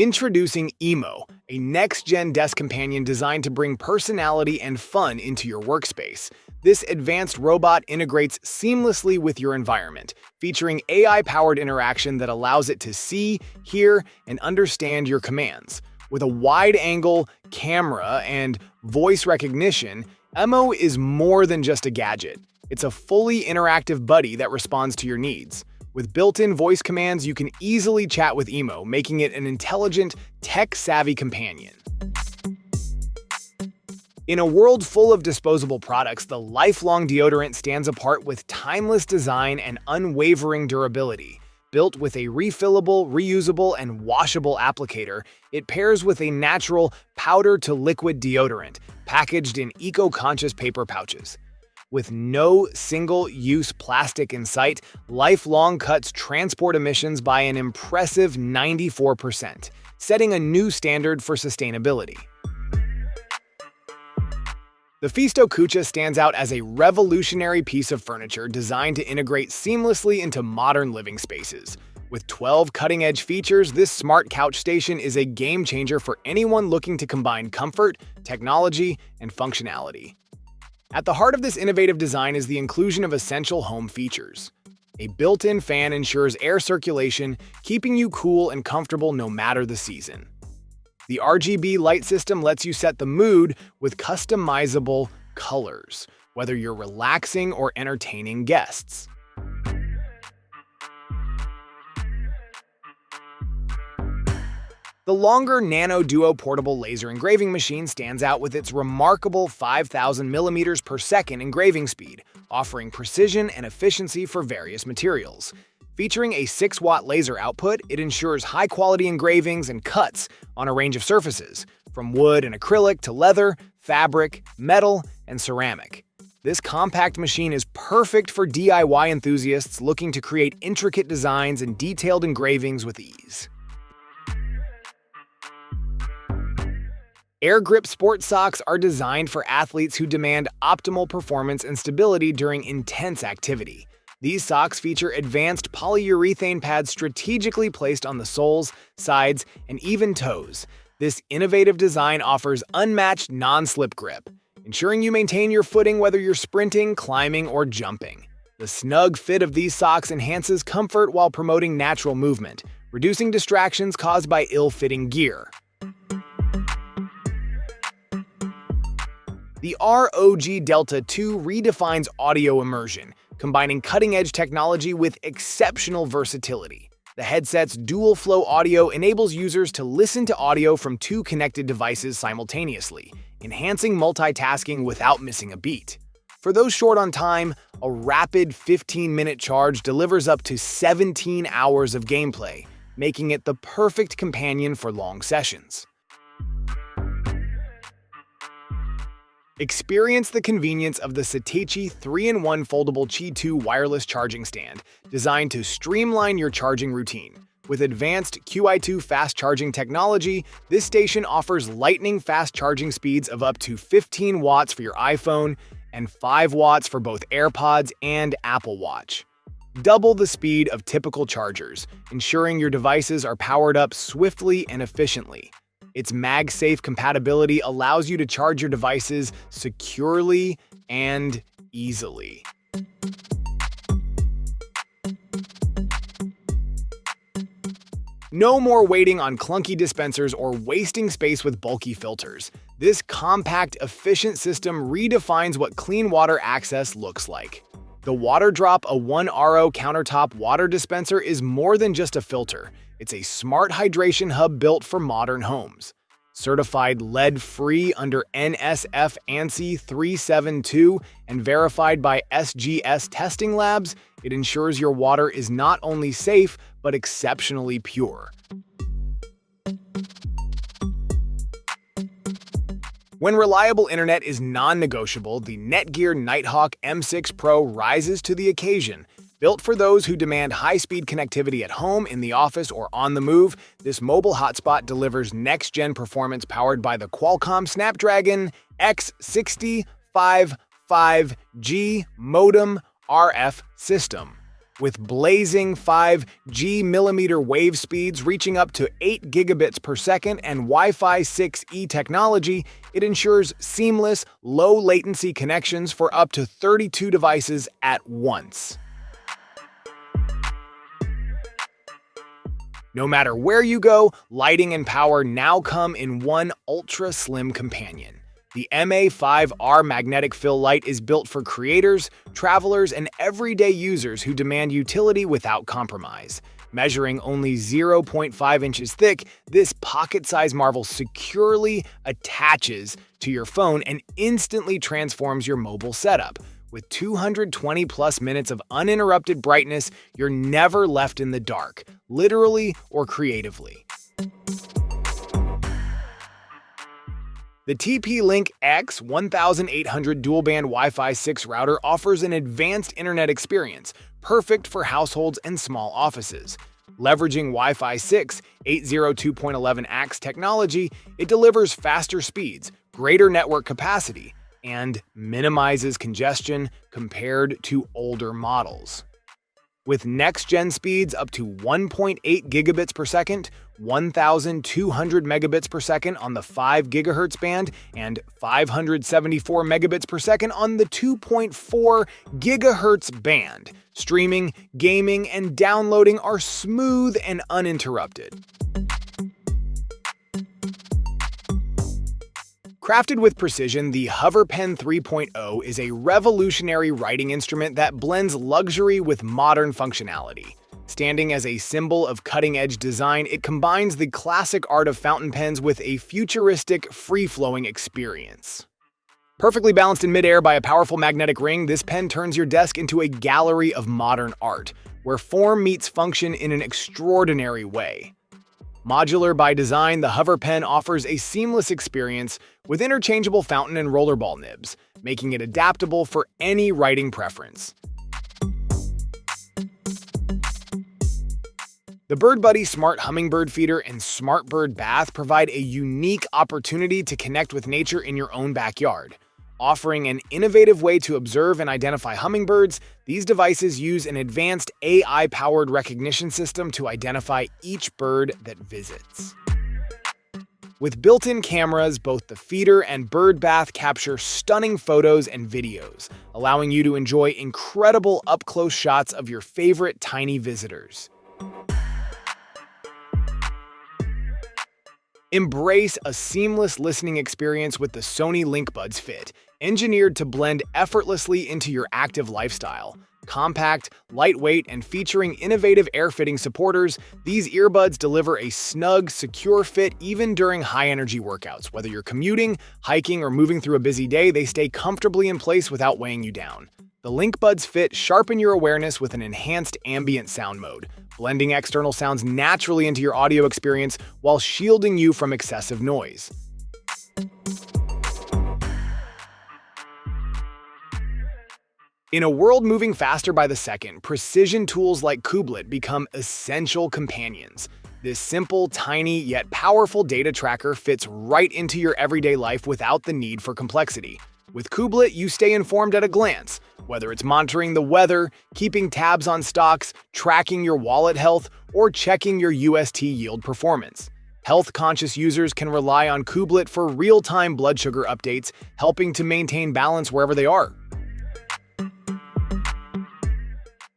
Introducing Emo, a next-gen desk companion designed to bring personality and fun into your workspace. This advanced robot integrates seamlessly with your environment, featuring AI-powered interaction that allows it to see, hear, and understand your commands. With a wide-angle camera and voice recognition, Emo is more than just a gadget. It's a fully interactive buddy that responds to your needs. With built-in voice commands, you can easily chat with Emo, making it an intelligent, tech-savvy companion. In a world full of disposable products, the lifelong deodorant stands apart with timeless design and unwavering durability. Built with a refillable, reusable, and washable applicator, it pairs with a natural powder-to-liquid deodorant, packaged in eco-conscious paper pouches. With no single-use plastic in sight, Lifelong cuts transport emissions by an impressive 94%, setting a new standard for sustainability. The Fisto Kucha stands out as a revolutionary piece of furniture designed to integrate seamlessly into modern living spaces. With 12 cutting-edge features, this smart couch station is a game-changer for anyone looking to combine comfort, technology, and functionality. At the heart of this innovative design is the inclusion of essential home features. A built-in fan ensures air circulation, keeping you cool and comfortable no matter the season. The RGB light system lets you set the mood with customizable colors, whether you're relaxing or entertaining guests. The longer Nano Duo portable laser engraving machine stands out with its remarkable 5,000 mm per second engraving speed, offering precision and efficiency for various materials. Featuring a 6-watt laser output, it ensures high-quality engravings and cuts on a range of surfaces, from wood and acrylic to leather, fabric, metal, and ceramic. This compact machine is perfect for DIY enthusiasts looking to create intricate designs and detailed engravings with ease. Air Grip Sport Socks are designed for athletes who demand optimal performance and stability during intense activity. These socks feature advanced polyurethane pads strategically placed on the soles, sides, and even toes. This innovative design offers unmatched non-slip grip, ensuring you maintain your footing whether you're sprinting, climbing, or jumping. The snug fit of these socks enhances comfort while promoting natural movement, reducing distractions caused by ill-fitting gear. The ROG Delta 2 redefines audio immersion, combining cutting-edge technology with exceptional versatility. The headset's dual-flow audio enables users to listen to audio from 2 connected devices simultaneously, enhancing multitasking without missing a beat. For those short on time, a rapid 15-minute charge delivers up to 17 hours of gameplay, making it the perfect companion for long sessions. Experience the convenience of the Satechi 3-in-1 foldable Qi 2 wireless charging stand, designed to streamline your charging routine. With advanced QI2 fast charging technology, this station offers lightning-fast charging speeds of up to 15 watts for your iPhone and 5 watts for both AirPods and Apple Watch. Double the speed of typical chargers, ensuring your devices are powered up swiftly and efficiently. Its MagSafe compatibility allows you to charge your devices securely and easily. No more waiting on clunky dispensers or wasting space with bulky filters. This compact, efficient system redefines what clean water access looks like. The WaterDrop, a 1RO countertop water dispenser, is more than just a filter. It's a smart hydration hub built for modern homes. Certified lead-free under NSF ANSI 372 and verified by SGS testing labs, it ensures your water is not only safe, but exceptionally pure. When reliable internet is non-negotiable, the Netgear Nighthawk M6 Pro rises to the occasion. Built for those who demand high-speed connectivity at home, in the office, or on the move, this mobile hotspot delivers next-gen performance powered by the Qualcomm Snapdragon X60 55G modem RF system. With blazing 5G millimeter wave speeds reaching up to 8 gigabits per second and Wi-Fi 6E technology, it ensures seamless, low-latency connections for up to 32 devices at once. No matter where you go, lighting and power now come in one ultra-slim companion. The MA5R magnetic fill light is built for creators, travelers, and everyday users who demand utility without compromise. Measuring only 0.5 inches thick, this pocket-sized marvel securely attaches to your phone and instantly transforms your mobile setup. With 220-plus minutes of uninterrupted brightness, you're never left in the dark, literally or creatively. The TP-Link X 1800 dual-band Wi-Fi 6 router offers an advanced internet experience, perfect for households and small offices. Leveraging Wi-Fi 6 802.11ax technology, it delivers faster speeds, greater network capacity, and minimizes congestion compared to older models. With next-gen speeds up to 1.8 gigabits per second, 1,200 megabits per second on the 5 gigahertz band, and 574 megabits per second on the 2.4 gigahertz band, streaming, gaming, and downloading are smooth and uninterrupted. Crafted with precision, the HoverPen 3.0 is a revolutionary writing instrument that blends luxury with modern functionality. Standing as a symbol of cutting-edge design, it combines the classic art of fountain pens with a futuristic, free-flowing experience. Perfectly balanced in midair by a powerful magnetic ring, this pen turns your desk into a gallery of modern art, where form meets function in an extraordinary way. Modular by design, the HoverPen offers a seamless experience with interchangeable fountain and rollerball nibs, making it adaptable for any writing preference. The BirdBuddy Smart Hummingbird Feeder and Smart Bird Bath provide a unique opportunity to connect with nature in your own backyard. Offering an innovative way to observe and identify hummingbirds, these devices use an advanced AI-powered recognition system to identify each bird that visits. With built-in cameras, both the feeder and bird bath capture stunning photos and videos, allowing you to enjoy incredible up-close shots of your favorite tiny visitors. Embrace a seamless listening experience with the Sony LinkBuds Fit, engineered to blend effortlessly into your active lifestyle. Compact, lightweight, and featuring innovative air-fitting supporters, these earbuds deliver a snug, secure fit even during high-energy workouts. Whether you're commuting, hiking, or moving through a busy day, they stay comfortably in place without weighing you down. The LinkBuds Fit sharpen your awareness with an enhanced ambient sound mode, blending external sounds naturally into your audio experience while shielding you from excessive noise. In a world moving faster by the second, precision tools like Kublet become essential companions. This simple, tiny, yet powerful data tracker fits right into your everyday life without the need for complexity. With Kublet, you stay informed at a glance, whether it's monitoring the weather, keeping tabs on stocks, tracking your wallet health, or checking your UST yield performance. Health-conscious users can rely on Kublet for real-time blood sugar updates, helping to maintain balance wherever they are.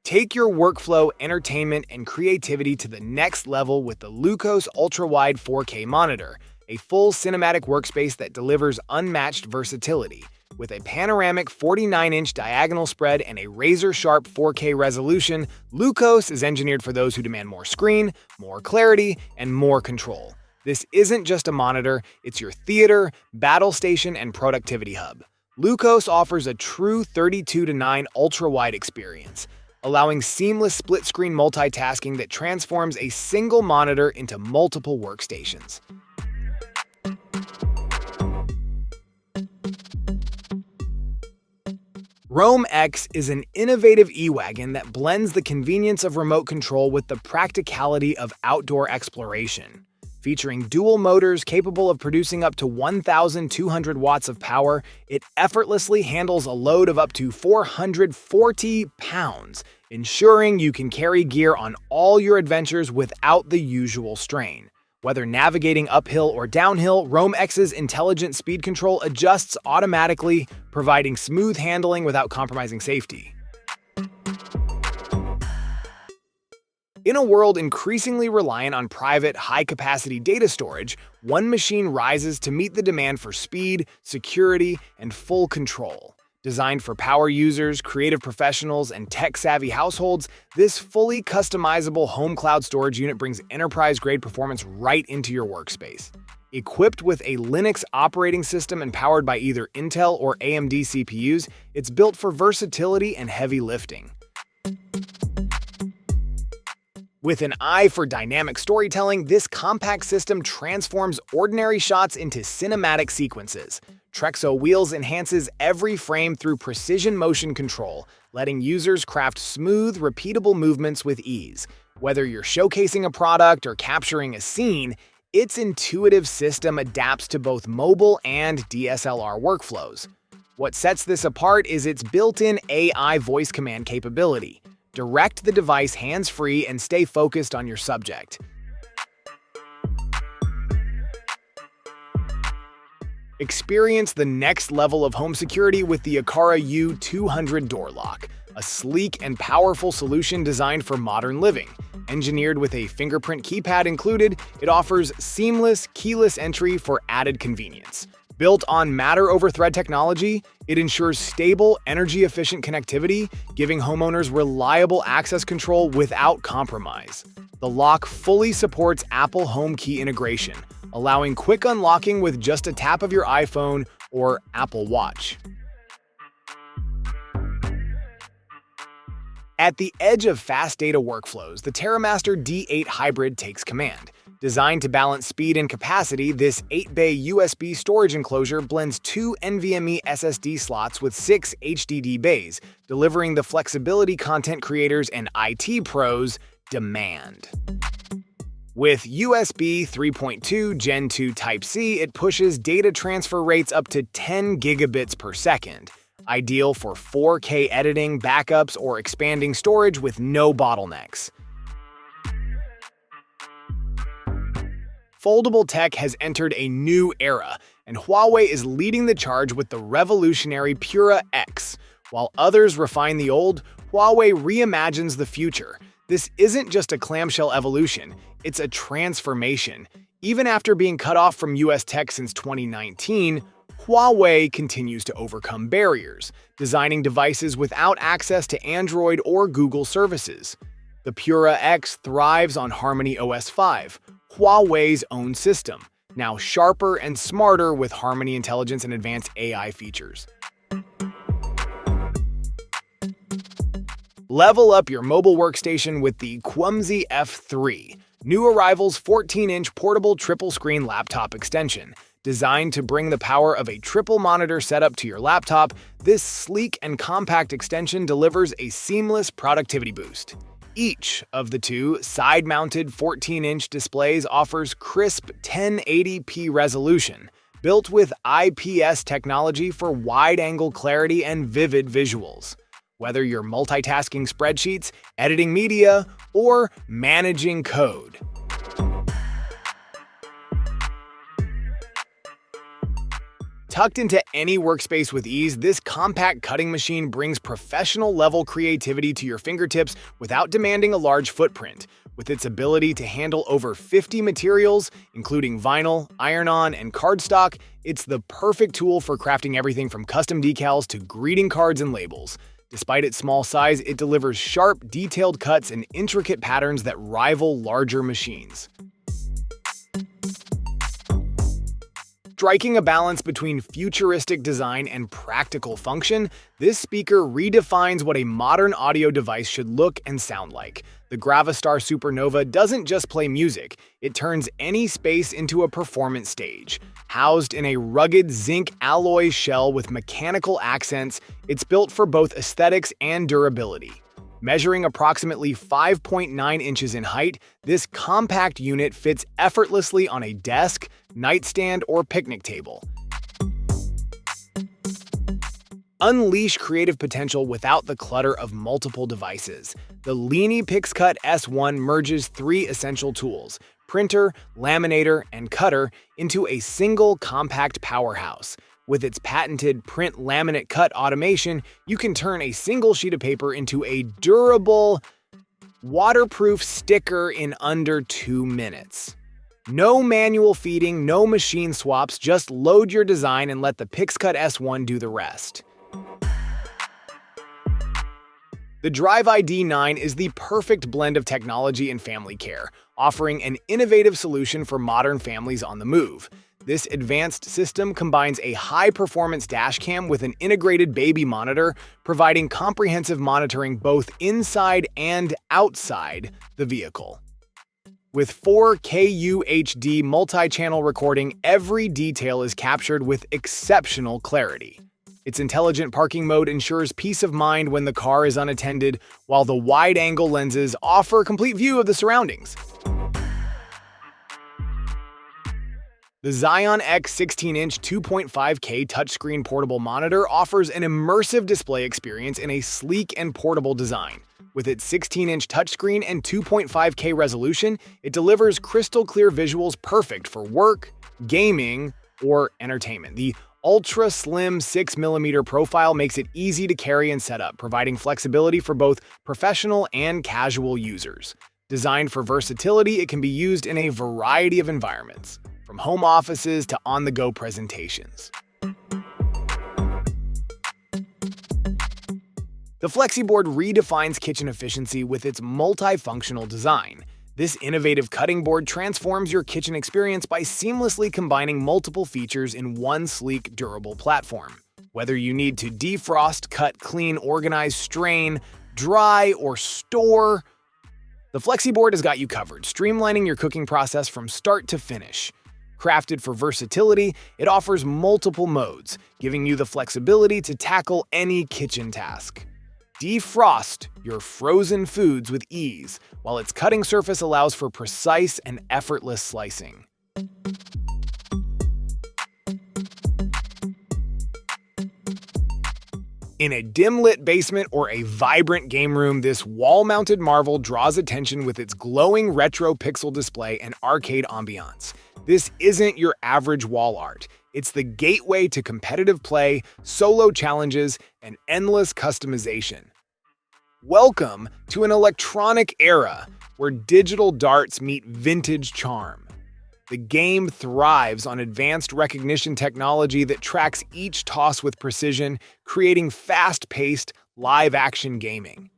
Take your workflow, entertainment, and creativity to the next level with the Lucos Ultra-Wide 4K monitor, a full cinematic workspace that delivers unmatched versatility. With a panoramic 49-inch diagonal spread and a razor-sharp 4K resolution, Lucos is engineered for those who demand more screen, more clarity, and more control. This isn't just a monitor, it's your theater, battle station, and productivity hub. Lucos offers a true 32:9 ultra-wide experience, allowing seamless split-screen multitasking that transforms a single monitor into multiple workstations. Roam X is an innovative e-wagon that blends the convenience of remote control with the practicality of outdoor exploration. Featuring dual motors capable of producing up to 1,200 watts of power, it effortlessly handles a load of up to 440 pounds, ensuring you can carry gear on all your adventures without the usual strain. Whether navigating uphill or downhill, Roam X's intelligent speed control adjusts automatically, providing smooth handling without compromising safety. In a world increasingly reliant on private, high-capacity data storage, one machine rises to meet the demand for speed, security, and full control. Designed for power users, creative professionals, and tech-savvy households, this fully customizable home cloud storage unit brings enterprise-grade performance right into your workspace. Equipped with a Linux operating system and powered by either Intel or AMD CPUs, it's built for versatility and heavy lifting. With an eye for dynamic storytelling, this compact system transforms ordinary shots into cinematic sequences. Trexo Wheels enhances every frame through precision motion control, letting users craft smooth, repeatable movements with ease. Whether you're showcasing a product or capturing a scene, its intuitive system adapts to both mobile and DSLR workflows. What sets this apart is its built-in AI voice command capability. Direct the device hands-free and stay focused on your subject. Experience the next level of home security with the Aqara U200 door lock, a sleek and powerful solution designed for modern living. Engineered with a fingerprint keypad included, it offers seamless, keyless entry for added convenience. Built on Matter-over-Thread technology, it ensures stable, energy-efficient connectivity, giving homeowners reliable access control without compromise. The lock fully supports Apple Home Key integration, allowing quick unlocking with just a tap of your iPhone or Apple Watch. At the edge of fast data workflows, the TerraMaster D8 Hybrid takes command. Designed to balance speed and capacity, this 8-bay USB storage enclosure blends 2 NVMe SSD slots with 6 HDD bays, delivering the flexibility content creators and IT pros demand. With USB 3.2 Gen 2 Type-C, it pushes data transfer rates up to 10 gigabits per second, ideal for 4K editing, backups, or expanding storage with no bottlenecks. Foldable tech has entered a new era, and Huawei is leading the charge with the revolutionary Pura X. While others refine the old, Huawei reimagines the future. This isn't just a clamshell evolution, it's a transformation. Even after being cut off from US tech since 2019, Huawei continues to overcome barriers, designing devices without access to Android or Google services. The Pura X thrives on Harmony OS 5, Huawei's own system, now sharper and smarter with Harmony Intelligence and advanced AI features. Level up your mobile workstation with the Clumsy F3, new arrival's 14-inch portable triple-screen laptop extension. Designed to bring the power of a triple-monitor setup to your laptop, this sleek and compact extension delivers a seamless productivity boost. Each of the two side-mounted 14-inch displays offers crisp 1080p resolution, built with IPS technology for wide-angle clarity and vivid visuals. Whether you're multitasking spreadsheets, editing media, or managing code. Tucked into any workspace with ease, this compact cutting machine brings professional-level creativity to your fingertips without demanding a large footprint. With its ability to handle over 50 materials, including vinyl, iron-on, and cardstock, it's the perfect tool for crafting everything from custom decals to greeting cards and labels. Despite its small size, it delivers sharp, detailed cuts and intricate patterns that rival larger machines. Striking a balance between futuristic design and practical function, this speaker redefines what a modern audio device should look and sound like. The Gravistar Supernova doesn't just play music, it turns any space into a performance stage. Housed in a rugged zinc alloy shell with mechanical accents, it's built for both aesthetics and durability. Measuring approximately 5.9 inches in height, this compact unit fits effortlessly on a desk, nightstand, or picnic table. Unleash creative potential without the clutter of multiple devices. The Leany PixCut S1 merges three essential tools: printer, laminator, and cutter into a single compact powerhouse. With its patented print laminate cut automation, you can turn a single sheet of paper into a durable, waterproof sticker in under 2 minutes. No manual feeding, no machine swaps, just load your design and let the PixCut S1 do the rest. The Drive ID 9 is the perfect blend of technology and family care, offering an innovative solution for modern families on the move. This advanced system combines a high-performance dashcam with an integrated baby monitor, providing comprehensive monitoring both inside and outside the vehicle. With 4K UHD multi-channel recording, every detail is captured with exceptional clarity. Its intelligent parking mode ensures peace of mind when the car is unattended, while the wide-angle lenses offer a complete view of the surroundings. The Xeon X 16-inch 2.5K touchscreen portable monitor offers an immersive display experience in a sleek and portable design. With its 16-inch touchscreen and 2.5K resolution, it delivers crystal-clear visuals perfect for work, gaming, or entertainment. The ultra-slim 6mm profile makes it easy to carry and set up, providing flexibility for both professional and casual users. Designed for versatility, it can be used in a variety of environments, from home offices to on-the-go presentations. The FlexiBoard redefines kitchen efficiency with its multifunctional design. This innovative cutting board transforms your kitchen experience by seamlessly combining multiple features in one sleek, durable platform. Whether you need to defrost, cut, clean, organize, strain, dry, or store, the FlexiBoard has got you covered, streamlining your cooking process from start to finish. Crafted for versatility, it offers multiple modes, giving you the flexibility to tackle any kitchen task. Defrost your frozen foods with ease, while its cutting surface allows for precise and effortless slicing. In a dim-lit basement or a vibrant game room, this wall-mounted marvel draws attention with its glowing retro pixel display and arcade ambiance. This isn't your average wall art. It's the gateway to competitive play, solo challenges, and endless customization. Welcome to an electronic era where digital darts meet vintage charm. The game thrives on advanced recognition technology that tracks each toss with precision, creating fast-paced, live-action gaming.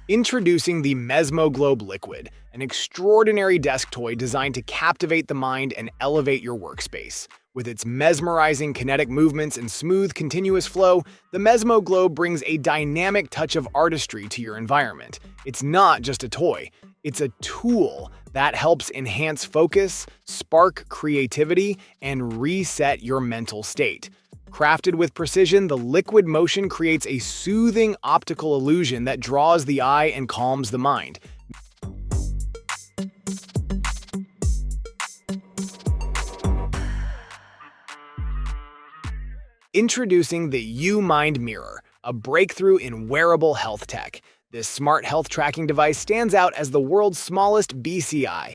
Introducing the Mesmo Globe Liquid, an extraordinary desk toy designed to captivate the mind and elevate your workspace. With its mesmerizing kinetic movements and smooth, continuous flow, the Mesmo Globe brings a dynamic touch of artistry to your environment. It's not just a toy, it's a tool that helps enhance focus, spark creativity, and reset your mental state. Crafted with precision, the liquid motion creates a soothing optical illusion that draws the eye and calms the mind. Introducing the UMind Mirror, a breakthrough in wearable health tech. This smart health tracking device stands out as the world's smallest BCI,